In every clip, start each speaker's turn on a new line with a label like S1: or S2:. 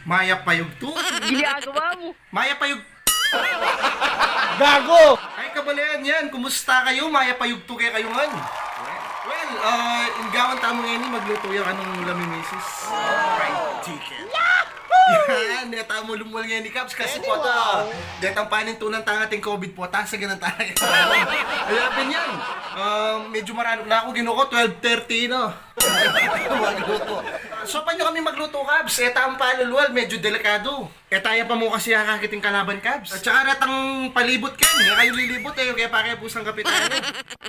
S1: Maya Payug to?
S2: Ginagawa mo.
S1: Maya Payug...
S3: Gago!
S1: Ay, kabalayan yan. Kumusta kayo? Maya Payug to kaya kayo man. Well, ingawan tamo ngayon magluto yung anong ulam ni Mrs. Fried chicken. Yan, neta mo lumuwal ngayon ni Caps kasi po ito. Detang panin tunang tangating COVID po. Tasagan ng tayo. Ayapin yan. Medyo marano na ako. Ginuko 12:30 no. Magluto. So, paano kami magluto, Caps? Eta ang paluluwal, medyo delikado. Etaya pa mo kasi akakiting kalaban, Caps. At saka ratang palibot ka. Hindi kayo lilibot eh. Kaya pakipusang kapitan.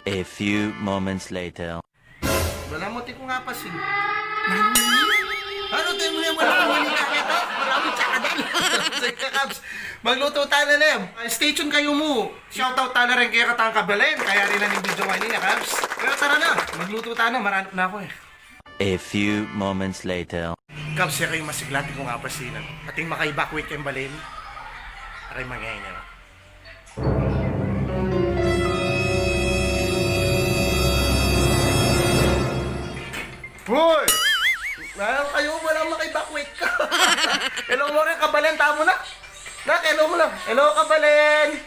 S4: A few moments later.
S1: Wala mo, ko nga pa sin. Ano tayo mo na yung wala ka ito? Maraming tsakadal. Sige ka, Caps. Magluto tayo na lang. Stay tuned kayo mo. Shoutout tayo na rin kaya katang kabalen. Kaya rin lang yung video kanina, Caps. Pero tara na. Magluto tayo na. Maranap na ako eh.
S4: A few moments later.
S1: Caps, siya kayo masiglati ko nga pa sinan. Ating makaibak weekend balin. Aray mangyay niya. Hoy! Meron kayo, walang maka-evacuate ka. Hello mo rin, kabalen, tamo na. Nak, hello mo lang. Hello, kabalen.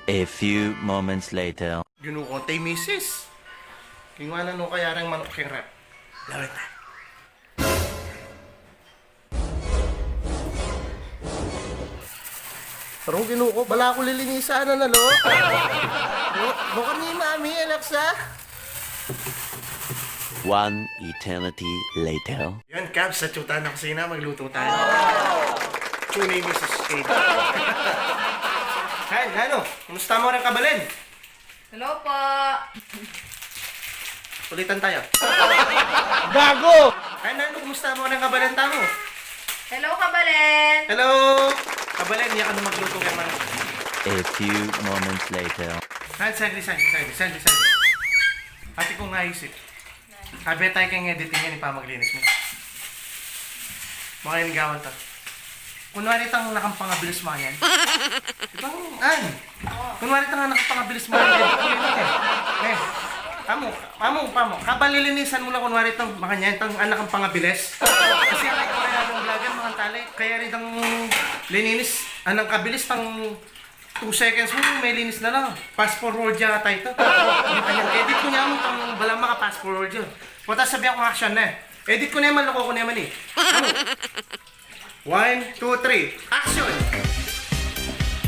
S4: A few moments later.
S1: Ginukontay, misis. Kingwanan no kaya rin manok keng rap. Lawit na. Pero ginuko, bala ko lilinisan na lo. Lo kami, mami, Alexa.
S4: One eternity later.
S1: Yan, Cabs, sa tsuta na kusina, magluto tayo. Tunay, Mrs. Kate. Hay, ano? Kumusta mo rin kabalen?
S2: Hello po.
S1: Ulitan tayo.
S3: Gago!
S1: Hay, ano? Kumusta mo rin kabalen tamo?
S2: Hello, kabalen.
S1: Hello! Kabalen, hindi ka na magluto kay man.
S4: A few moments later.
S1: Han, sagli. Ate ko nga isip. Sabi tayo kayong editing yan, ipamaglinis mo. Mga inigawan to. Kunwari itang nakampangabilis mo yan. Ibang, kunwari itang nakampangabilis mo yan. Pamo. Kabalilinisan mo lang kunwari itang makanya, itang nakampangabilis. Kasi kaya kaya ng vlogger, mga tali. Kaya rin itang lininis, anang kabilis, itang 2 seconds mo, may linis na lang. Fast forward yata ito. Edit ko niya mo itang balang maka-fast forward yun. Punta sabihan ko action na eh. Edit ko na naman, loko ko na naman eh. 1, 2, 3, action!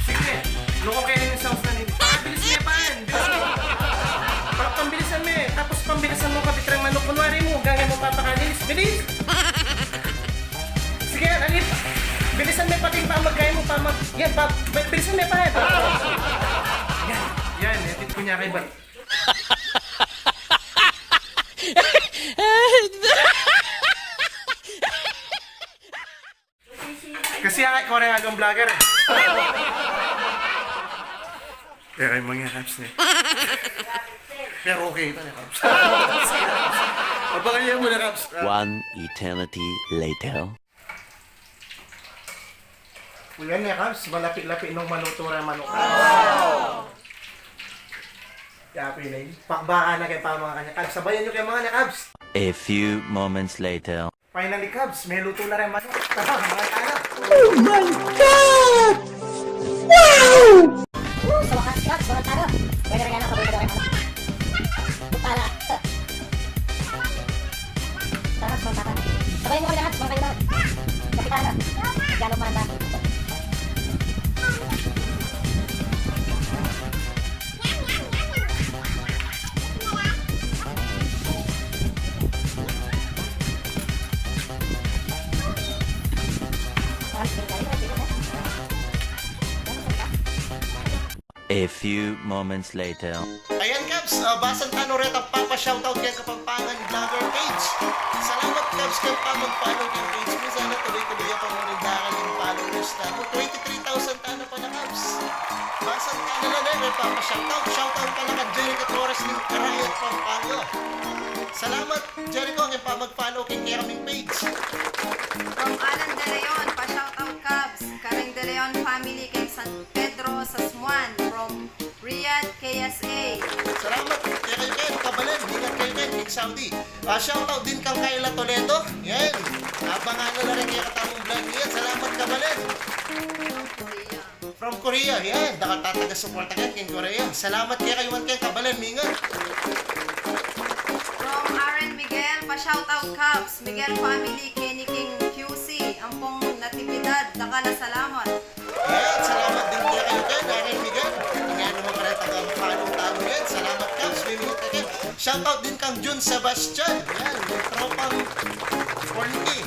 S1: Sige, loko kayo yung sounds na nito. Bilis niya pa yan. Pambilisan mo eh. Tapos pambilisan mo kapitrang manok. Kunwari mo, gangin mo papakalinis. Bilis! Sige, alip. Bilisan mo pati yung pamagkaya mo, yan, bilisan mo pa yan. Yan, edit ko niya kay Bat. Kasi ako rin agang vlogger eh. Kaya kayo mga Caps niya. Pero okay ito niya, Caps. Abangan niya muna, Caps.
S4: One eternity later.
S1: Yan niya, Caps. Malapit-lapit nung maluto rin manok. Yapi na yun. Pakbaka na kayo pa mga kanya, Caps. Sabayan nyo kayo mga niya, Caps.
S4: A few moments later.
S1: Finally, Caps. May luto na rin manok. Tara, mga tayo.
S3: Oh my God! Wow!
S5: Sa wakas, Caps, walang talo. Pwede rin yan ang paborito rin ako. Bukala. Tara, mga tata. Sabayin mo kami lahat, mga kayo lahat. Kapitana. Gano'ng manda.
S4: A few moments later.
S1: Ayan, Caps. Basan ka no rin ang papa-shoutout yan kapagpangan vlogger page. Salamat, Caps, kaya pamag-follow yung page mo. Sana tuloy-tuloy ang pangunindakan yung followers na. 23,000 tano pa na, Caps. Basan ka na lang may papa-shoutout. Shoutout pala ka Jericho Torres ng Karayat Pampalo. Salamat, Jericho, kaya pamag-follow kay Keraming page.
S2: From Alan De Leon, pa-shoutout Cubs. Karing De Leon family kay San Pedro Sasmuan. From Riyadh, KSA.
S1: Salamat kay Kabalen. Ingat kayo din, Big Saudi. Shoutout din kang Kayla Toledo. Yan. Abangan na rin kaya katamong vlog niya. Salamat Kabalen.
S2: Korea.
S1: From Korea, yan. Nakatataga-support agad kay Korea. Salamat kaya kayuman kay Kabalen, Minga.
S2: From Aaron Miguel, pa-shoutout Cubs. Miguel family, Kenny King QC. Ampong Natividad, Dakala Salamat.
S1: Yan, salamat din kaya kayo dyan, Aaron Miguel. Nga naman pala taga-panong tao yan. Salamat Cubs, minunod ka dyan. Shoutout din kang Jun Sebastian. Yan, may tropang Corniche.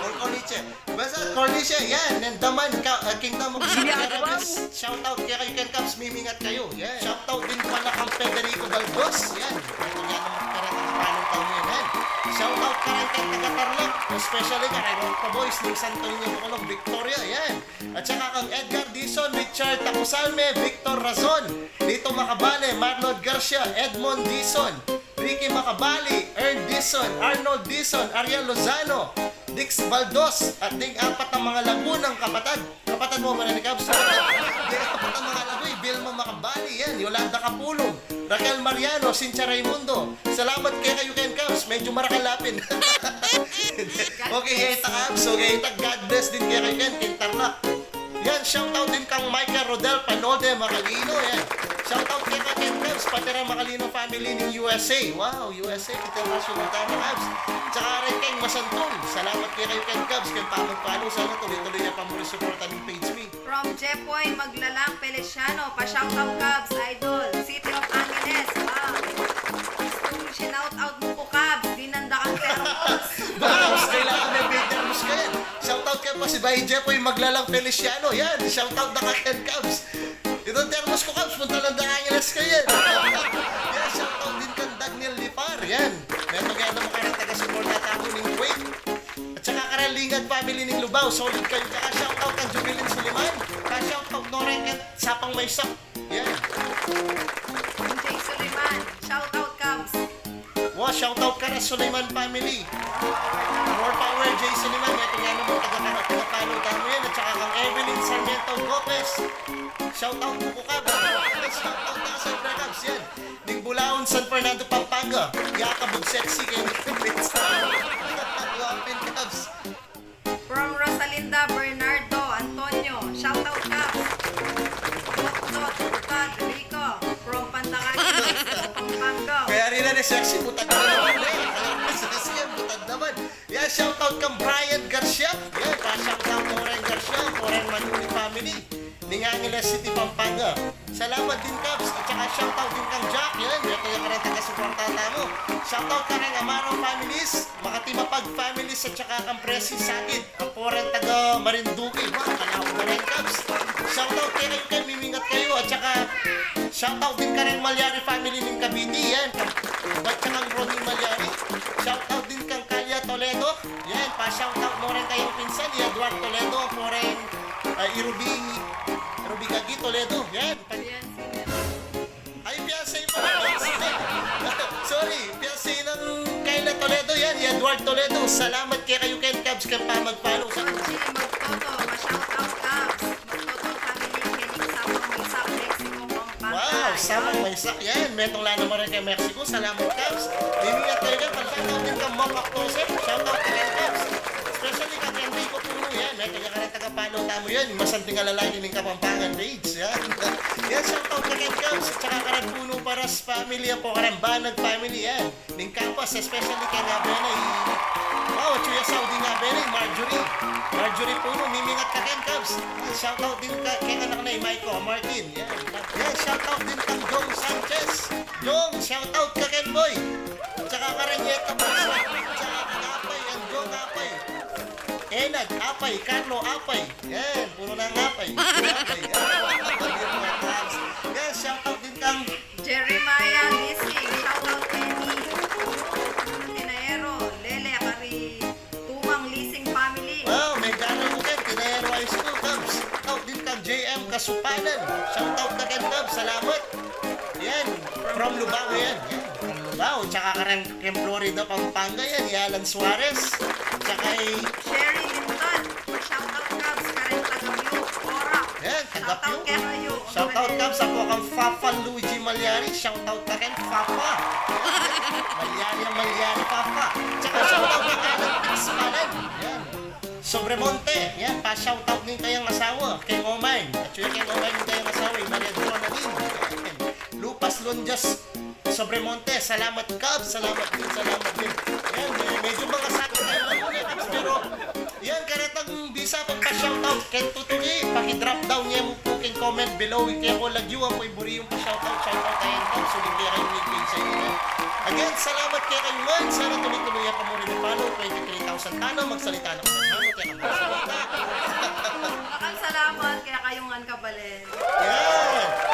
S1: Or Corniche. Basta Corniche, yan. Nandaman, Kingdom of Arabes. Shoutout kaya kayo Ken Cubs, mimingat kayo. Yan. Shoutout din pala kang Federico Baldos. Yan. Ito nga naman pala taga-panong tao yan. Yan. Shoutout ka rin kay taga-Tarlac. Especially ka rin mga boys ng Santo Niño Bacolod, Victoria. Yan. At saka kang Edgar Dizon, Richard Tacusalme, Victor Razon, Lito Macabale, Marlon Garcia, Edmond Dizon, Ricky Macabali, Ern Dizon, Arnold Dizon, Ariel Lozano, Dix Baldos, at ding apat ang mga lagunang kapatid. Kapatid mo ba na ni Cubs? Ding apat ang mga lagoy, Vilma Macabali, yan, Yolanda Capulong, Raquel Mariano, Cynthia Raimundo. Salamat kayo Ken Cubs, medyo marakalapin. Okay, Heta Cubs, okay, God bless din kayo Ken Tarlac. Yan, shoutout din kang Micah Rodel Panode Macalino, yan. Shoutout kay Ken Cubs, pati rin Macalino family ng USA. Wow, USA, international tayo Cubs. Tsaka rin kay Masantol. Salamat kayo Ken Cubs, kay pamagpano. Sana tuloy-tuloy niya pamuri-supportan ng page me.
S2: From Jepoy Maglalang Feliciano, pa-shoutout Cubs, Idol. City of Angeles, wow. Gusto shout-out mo po Cubs, dinanda kang termos.
S1: Cubs, kailangan may Petermus ka yan. Shoutout kay pa si Bay Jepoy Maglalang Feliciano. Yan, shoutout na ka Ken Cubs. Itong termos ko Cubs, punta lang na Angeles ka yan. Yan, shoutout din kang Daniel Lipar. Yan, meron kaya naman ka rin taga-support na tao ng Kuwait. At saka Karalingan family ng Lubao, solid kayo. Tsaka shoutout kang Jubilin Suliman. Tsaka shoutout Noreng at Sapang Maysak. Yan.
S2: Jay Suliman, shoutout Cubs.
S1: Wow, shoutout ka na Suliman family. More power, Jay Suliman. Ito nga naman, taga-palo tamo yan. At saka kang Evelyn Sarmiento Gopez. Shoutout mo ko Cubs. Shoutout na sa Ibra Cubs. Yan. Ning Bulaon, San Fernando, Pampanga. Yakabog sexy kayo. Open Cubs.
S2: From Rosalinda Bernardo Antonio, shoutout Cubs. Tot, Rico, from Pandakagan, Pampanga.
S1: Kaya rin na sexy, butad na naman eh. Sexy yan, butad naman. Yan, shoutout kang Brian Garcia. Yan, pa-shoutout Foren Garcia, Foren Manuli family. Ning Angeles City, Pampanga. Salamat din, Cubs. At saka shoutout din kang Jack. Yan, ito yung karang taga-supportata mo. Shoutout ka rin Amaro families, Makati Mapag families, at saka kang Presi Sakit, ang Foren taga Marinduque. Wow, kalaw na rin, Cubs. Shoutout kayo kay mimingat kayo. At saka shoutout din ka rin Malyari family ng Cavite. Yan, at saka kang Ronnie Malyari. Shoutout din kang Kalya Toledo. Yan, pa-shoutout mo rin kayong pinsan ni Eduardo Toledo, Foren Ruby Gagi Toledo. Yan. Ay, fiancé mo. Sorry, fiancé ng Kayla Toledo yan. Edward Toledo. Salamat kayo Ken Cubs kaya pa mag-follow sa
S2: From G. Magtoto, pa-shoutout Cubs. Magtoto family, Kening Sapang Maysak, Mexico, Pampanga.
S1: Wow, samang may sak yan. Metong lana mo rin kay Mexico. Salamat Cubs. Limingat kayo ka. Pag-shoutout din kang Mom Octosep. Shoutout ka Ken Cubs. Especially kang Enrico Puno yan. Metong ka rin taga-follow tamo yan. Yung masanting alalaki ng Kapampangan page. Yan. Yan, shoutout ka Ken Cubs. At saka karang Puno Paras family. Yan po karang Banag family yan. Ning Campos, especially kay Ngabena. Wow, Chuya Saudi Ngabena. Marjorie Puno. Mimingat ka Ken Cubs. Shoutout din ka kay anak na Maiko Martin. Yan. Yan, shoutout din kang Jong Sanchez. Jong, shoutout ka Ken Boy. Tsaka Karanyeta Barso. Tsaka Apay, ang Jong Apay. Enad, Apay, Carlo Apay. Yan, puro na ang Apay. Apay. Yan, shoutout din kang
S2: Jeremiah Lising, shoutout Kenny. Tinaero, Lele, Kari, Tumang Lising family.
S1: wow, may gano'n ko Ken, Tinayero High School Cubs. Shoutout din kang JM Kasupanan. Shoutout ka Ken Cubs, salamat. Yan, from Lubao yan. From Lubao, tsaka karang Ken Florida, Pampanga yan. Yalan Suarez. Tsaka
S2: Sherry Linton, pa-shoutout Cubs, Karen Tagabyo, Ora.
S1: yan,
S2: Shoutout kay kayo.
S1: Shoutout Cubs, ako kang Fafa Luigi Malyari. Shoutout ka rin, Fafa. Malyari, Fafa. Tsaka shoutout kay Alan Taxmanan. Yan. Sobremonte. Yan, pa-shoutout din kayong asawa. Kay Oman. Actually, kay Oman din kayong asawa. Maria Duana din. Yan. Lupas Lonjas Sobremonte. Salamat Cubs. Salamat din. Yan, medyo mga sakit tayo lang muna Cubs. Pero, yan, karatang bisa pagpa-shoutout. Kay Tutugi, paki-drop down niya yung cooking comment below. Kaya ko lagyo ang po'y yung pa-shoutout. Shoutout kayo Cubs. Sulit kaya kayo ni sa inyo. Again, salamat kaya kayo man. Sana tuloy-tuloy ang pamuri ng follow. 23,000 tano. Magsalita na ko ng hano. Kaya magsalita.
S2: Maraming salamat kaya kayong kabalen.
S1: Yan.